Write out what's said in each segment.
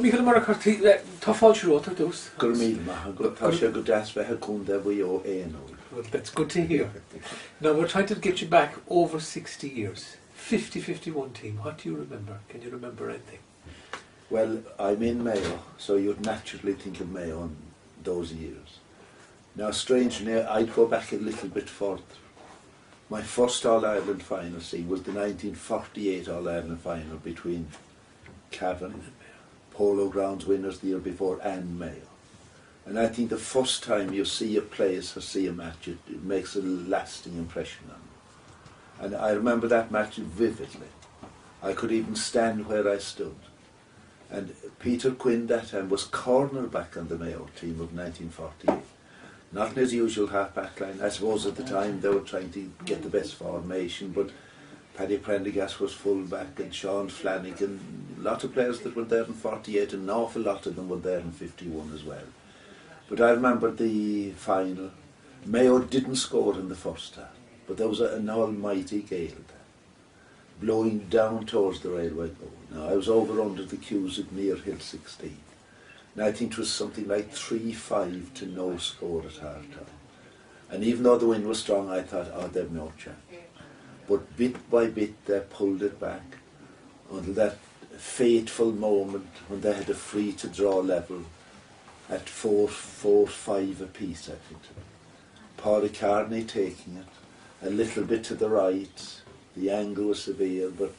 Micheal O Muircheartaigh, tá fáil siúta dús. Gur míle maith, tá sé go deasbheithe cúnda bhí ó éanú. Well, that's good to hear. Now we're trying to get you back over 60 years. 50-51 team. What do you remember? Can you remember anything? Well, I'm in Mayo, so you'd naturally think of Mayo in those years. Now, strangely, I'd go back a little bit further. My first All-Ireland final scene was the 1948 All-Ireland final between Cavan, Polo Grounds winners the year before, and Mayo. And I think the first time you see a place or see a match, it makes a lasting impression on you. And I remember that match vividly. I could even stand where I stood. And Peter Quinn that time was cornerback on the Mayo team of 1948. Not in his usual half-back line. I suppose at the time they were trying to get the best formation, but Paddy Prendergast was full-back and Sean Flanagan, a lot of players that were there in 48, and an awful lot of them were there in 51 as well. But I remember the final. Mayo didn't score in the first half, but there was an almighty gale there, blowing down towards the railway goal. Now, I was over under the queues at Mere Hill 16. And I think it was something like 3-5 to no score at half-time. And even though the wind was strong, I thought, oh, they've no chance. But bit by bit, they pulled it back until that fateful moment when they had a free-to-draw level at 4-5 apiece, I think. Paddy Carney taking it, a little bit to the right. The angle was severe, but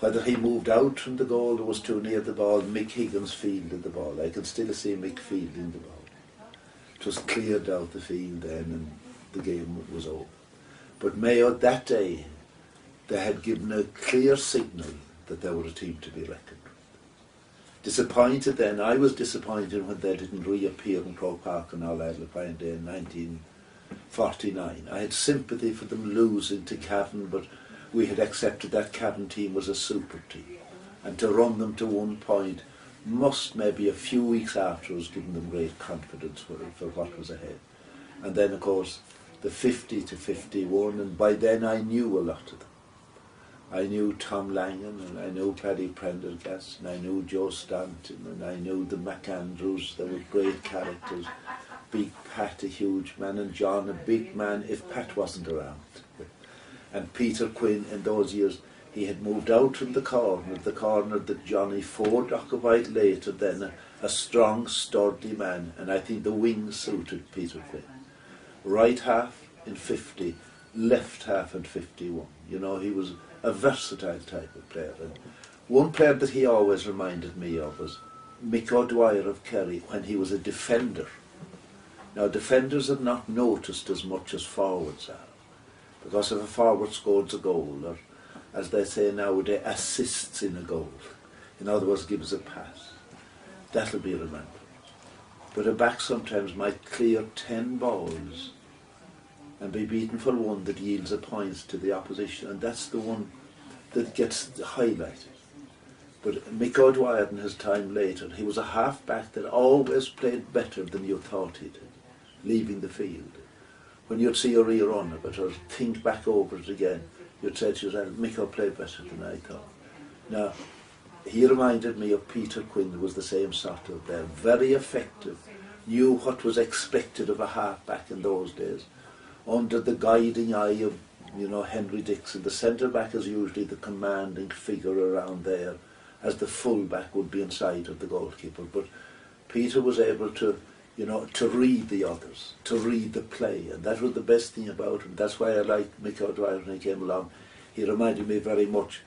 whether he moved out from the goal or was too near the ball, Mick Higgins fielded the ball. I can still see Mick fielding the ball. It was cleared out the field then and the game was over. But Mayo that day, they had given a clear signal that they were a team to be reckoned with. Disappointed then, I was disappointed when they didn't reappear in Croke Park on All-Ireland Final Day in 1949. I had sympathy for them losing to Cavan, but we had accepted that Cavan team was a super team, and to run them to 1 point must maybe a few weeks afterwards given them great confidence for what was ahead. And then of course the 50-51, and by then I knew a lot of them. I knew Tom Langan, and I knew Paddy Prendergast, and I knew Joe Stanton, and I knew the McAndrews. They were great characters. Big Pat, a huge man, and John, a big man if Pat wasn't around. And Peter Quinn, in those years, he had moved out from the corner that Johnny Ford occupied later, then a strong, sturdy man, and I think the wing suited Peter Quinn. Right half in 50, left half in 51. You know, he was a versatile type of player. And one player that he always reminded me of was Mick O'Dwyer of Kerry when he was a defender. Now, defenders are not noticed as much as forwards are, because if a forward scores a goal, or as they say nowadays, assists in a goal, in other words, gives a pass, that'll be remembered. But a back sometimes might clear 10 balls and be beaten for one that yields a point to the opposition, and that's the one that gets highlighted. But Mick O'Dwyer in his time later, he was a half-back that always played better than you thought he did, leaving the field. When you'd see a rerun of it or think back over it again, you'd say to yourself, Mick will play better than I thought. Now, he reminded me of Peter Quinn, who was the same sort of player, very effective, knew what was expected of a half-back in those days, under the guiding eye of, you know, Henry Dixon. The centre-back is usually the commanding figure around there, as the full-back would be inside of the goalkeeper. But Peter was able to, you know, to read the others, to read the play, and that was the best thing about him. That's why I liked Mick O'Dwyer when he came along. He reminded me very much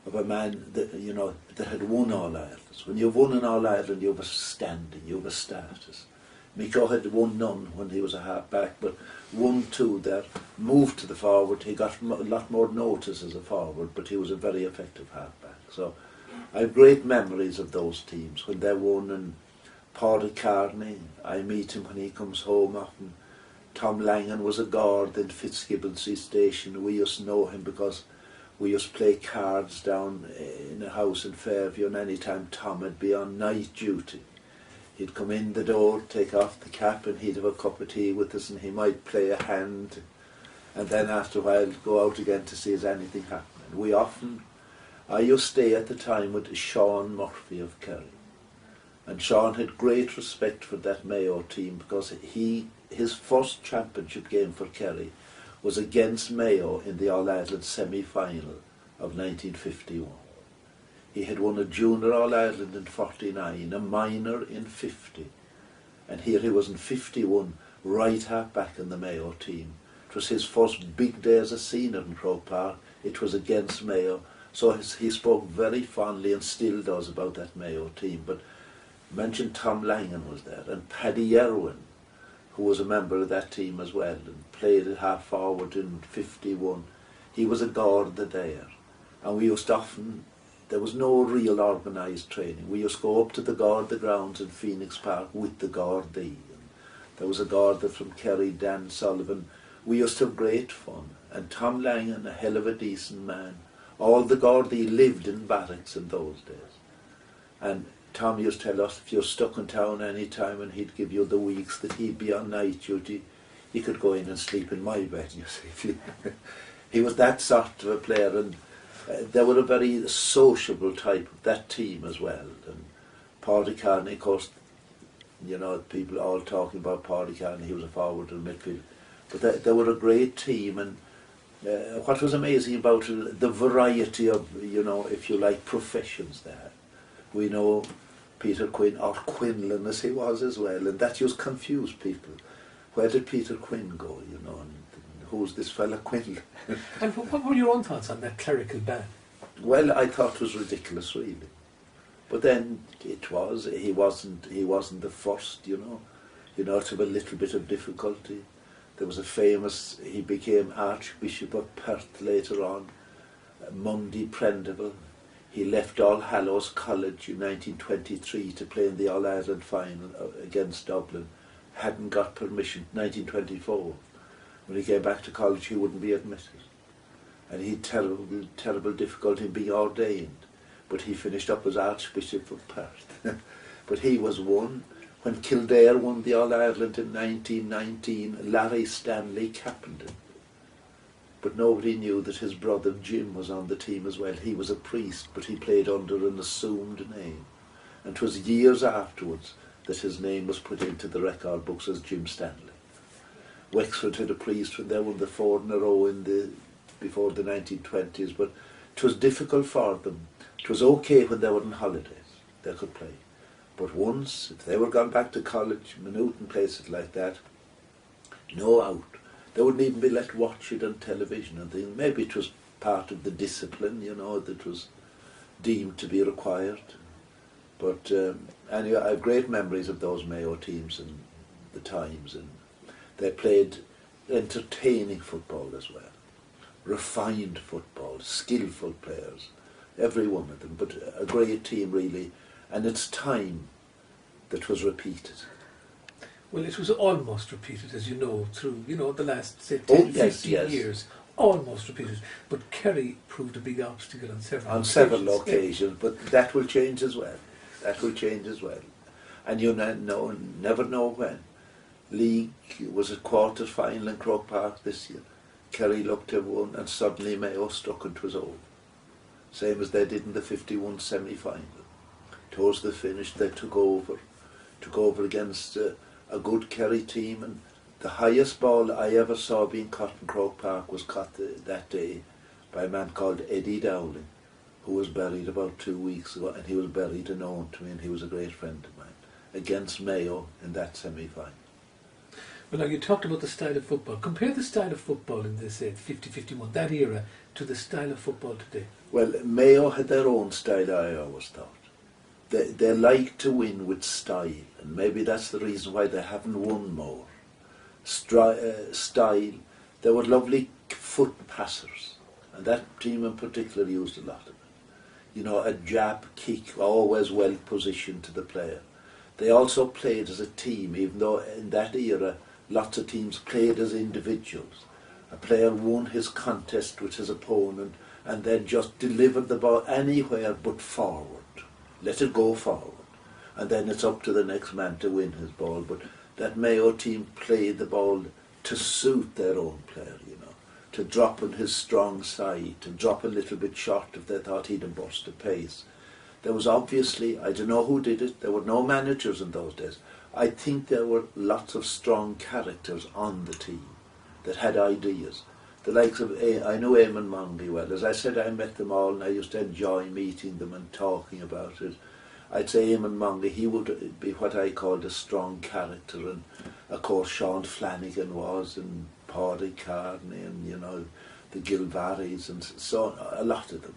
of a man that, you know, that had won All-Ireland. When you've won an All-Ireland, you have a standing, you have a status. Mick O had won none when he was a half-back, but won two there, moved to the forward. He got a lot more notice as a forward, but he was a very effective half-back. So I have great memories of those teams when they won. And Paddy Carney, I meet him when he comes home often. Tom Langan was a guard in Fitzgibbons's station. We used to know him because we used to play cards down in a house in Fairview, and any time Tom would be on night duty, he'd come in the door, take off the cap, and he'd have a cup of tea with us, and he might play a hand, and then after a while go out again to see if anything happening. I used to stay at the time with Sean Murphy of Kerry. And Sean had great respect for that Mayo team because his first championship game for Kerry was against Mayo in the All-Ireland semi-final of 1951. He had won a junior All-Ireland in 49, a minor in 50, and here he was in 51, right half back in the Mayo team. It was his first big day as a senior in Croke Park. It was against Mayo, so he spoke very fondly and still does about that Mayo team. But mentioned Tom Langan was there, and Paddy Irwin, who was a member of that team as well, and played at half forward in 51. He was a Garda there, and we used to often, there was no real organised training. We used to go up to the Garda grounds in Phoenix Park with the Gardaí. There was a Garda from Kerry, Dan Sullivan. We used to have great fun, and Tom Langan, a hell of a decent man. All the Gardaí lived in barracks in those days, and Tom used to tell us if you're stuck in town any time and he'd give you the weeks that he'd be on night duty, you could go in and sleep in my bed, you see. He was that sort of a player, and they were a very sociable type of that team as well. And Paddy Carney, of course, you know, people all talking about Paddy Carney, he was a forward and midfield. But they were a great team, and what was amazing about it, the variety of, you know, if you like, professions there. We know Peter Quinn, or Quinlan as he was as well, and that just confused people. Where did Peter Quinn go, you know, and who's this fella Quinlan? And what were your own thoughts on that clerical ban? Well, I thought it was ridiculous, really. But then it was, he wasn't the first, you know, to have a little bit of difficulty. There was a famous, he became Archbishop of Perth later on, Mundy Prendeville. He left All Hallows College in 1923 to play in the All-Ireland final against Dublin. Hadn't got permission, 1924. When he came back to college, he wouldn't be admitted. And he had terrible difficulty in being ordained. But he finished up as Archbishop of Perth. But he was one. When Kildare won the All-Ireland in 1919, Larry Stanley captained it. But nobody knew that his brother Jim was on the team as well. He was a priest, but he played under an assumed name. And it was years afterwards that his name was put into the record books as Jim Stanley. Wexford had a priest when they won the 4 in a row before the 1920s, but it was difficult for them. It was okay when they were on holidays, they could play. But once, if they were gone back to college, Maynooth and places like that, no out. They wouldn't even be let watch it on television and things. Maybe it was part of the discipline, you know, that was deemed to be required. But anyway, I have great memories of those Mayo teams and the times, and they played entertaining football as well, refined football, skillful players, every one of them, but a great team really, and it's time that was repeated. Well, it was almost repeated, as you know, through, you know, the last, say, 10, 15 years. Almost repeated. But Kerry proved a big obstacle on several occasions. But that will change as well. That will change as well. And you never know when. League was a quarter final in Croke Park this year. Kerry looked to have won, and suddenly Mayo struck and it was over. Same as they did in the 51 semi-final. Towards the finish, they took over against a good Kerry team, and the highest ball I ever saw being caught in Croke Park was caught that day by a man called Eddie Dowling, who was buried about 2 weeks ago, and he was buried and known to me, and he was a great friend of mine, against Mayo in that semi-final. Well, now you talked about the style of football. Compare the style of football in this 50-51, that era, to the style of football today. Well, Mayo had their own style, I always thought. They like to win with style, and maybe that's the reason why they haven't won more. Style. They were lovely foot passers, and that team in particular used a lot of it. You know, a jab kick, always well positioned to the player. They also played as a team, even though in that era lots of teams played as individuals. A player won his contest with his opponent and then just delivered the ball anywhere but forward. Let it go forward. And then it's up to the next man to win his ball. But that Mayo team played the ball to suit their own player, you know, to drop on his strong side, to drop a little bit short if they thought he'd have burst a pace. There was obviously, I don't know who did it, there were no managers in those days. I think there were lots of strong characters on the team that had ideas. The likes of, I know Eamon Mongy well. As I said, I met them all and I used to enjoy meeting them and talking about it. I'd say Eamon Mongy, he would be what I called a strong character, and of course Sean Flanagan was, and Paddy Carney, and you know, the Gilvarys, and so on, a lot of them.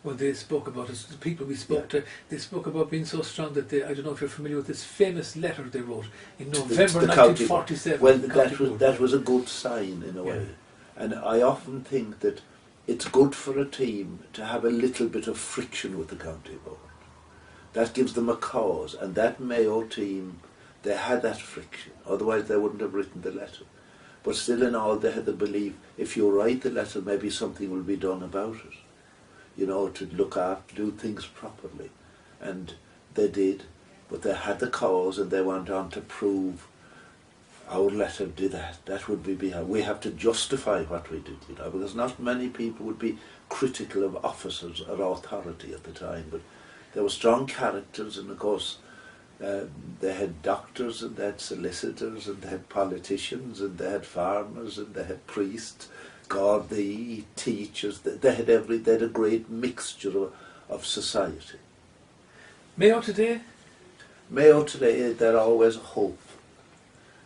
Well, they spoke about it, the people we spoke to, they spoke about being so strong that they, I don't know if you're familiar with this famous letter they wrote in November 1947. Well, that was a good sign in a way. And I often think that it's good for a team to have a little bit of friction with the county board. That gives them a cause, and that Mayo team, they had that friction, otherwise they wouldn't have written the letter. But still in all, they had the belief, if you write the letter, maybe something will be done about it. You know, to look after, do things properly. And they did, but they had the cause, and they went on to prove our letter did that. That would be behind. We have to justify what we did, you know, because not many people would be critical of officers or authority at the time, but there were strong characters, and of course they had doctors, and they had solicitors, and they had politicians, and they had farmers, and they had priests, Gardaí, teachers. They had a great mixture of society. Mayo today? Mayo today, they're always hope.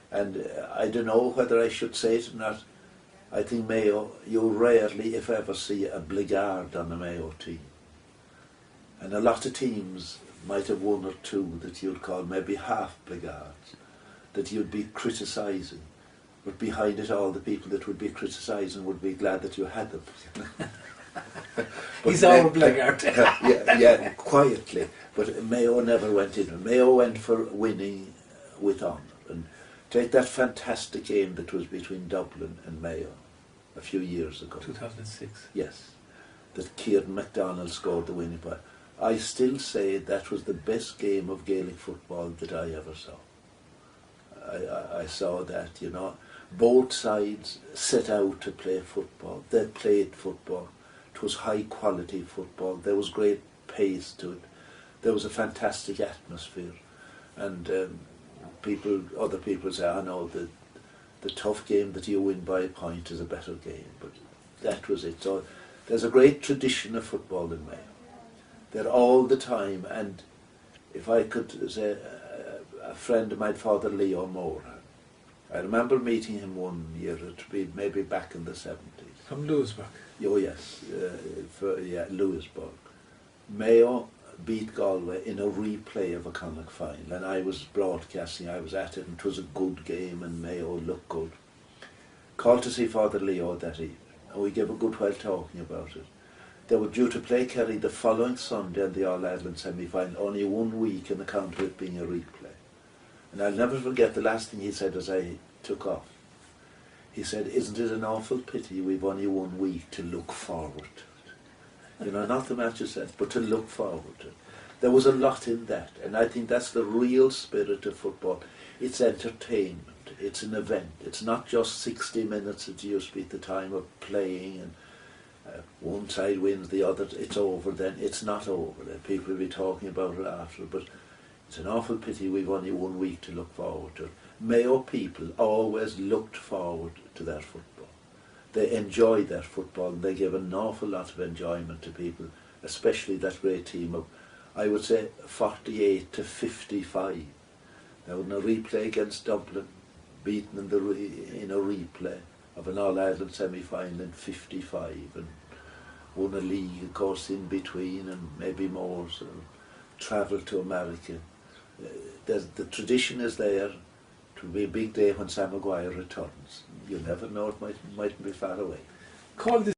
And I don't know whether I should say it or not. I think Mayo, you rarely, if ever, see a blackguard on a Mayo team. And a lot of teams might have one or two that you'd call maybe half blackguards, that you'd be criticising. But behind it all, the people that would be criticising would be glad that you had them. He's our blackguard. yeah, quietly. But Mayo never went in. Mayo went for winning with honour. And take that fantastic game that was between Dublin and Mayo a few years ago. 2006. Yes. That Kieran MacDonald scored the winning point. I still say that was the best game of Gaelic football that I ever saw. I saw that, you know. Both sides set out to play football. They played football. It was high quality football. There was great pace to it. There was a fantastic atmosphere. And other people say, I know the tough game that you win by a point is a better game. But that was it. So there's a great tradition of football in Mayo. They're all the time. And if I could say, a friend of mine, Father Leo Moore, I remember meeting him one year, it would be maybe back in the 70s. From Louisburg? Oh yes, Louisburg. Mayo beat Galway in a replay of a Connacht final, and I was broadcasting, I was at it, and it was a good game, and Mayo looked good. Called to see Father Leo that evening, and we gave a good while talking about it. They were due to play Kerry the following Sunday in the All-Ireland semi-final, only 1 week in the count of it being a replay. And I'll never forget the last thing he said as I took off. He said, isn't it an awful pity we've only 1 week to look forward to it? You know, not the match itself, but to look forward to it. There was a lot in that, and I think that's the real spirit of football. It's entertainment, it's an event. It's not just 60 minutes that used to be at the time of playing, and one side wins, the other, it's over then. It's not over then. People will be talking about it after, but it's an awful pity we've only 1 week to look forward to it. Mayo people always looked forward to their football. They enjoyed their football, and they gave an awful lot of enjoyment to people, especially that great team of, I would say, 48 to 55. Now in a replay against Dublin, beaten in a replay of an All-Ireland semi-final in 55, and won a league, of course, in between, and maybe more, so travelled to America. The tradition is there. It will be a big day when Sam Maguire returns. You never know, it mightn't be far away. Call this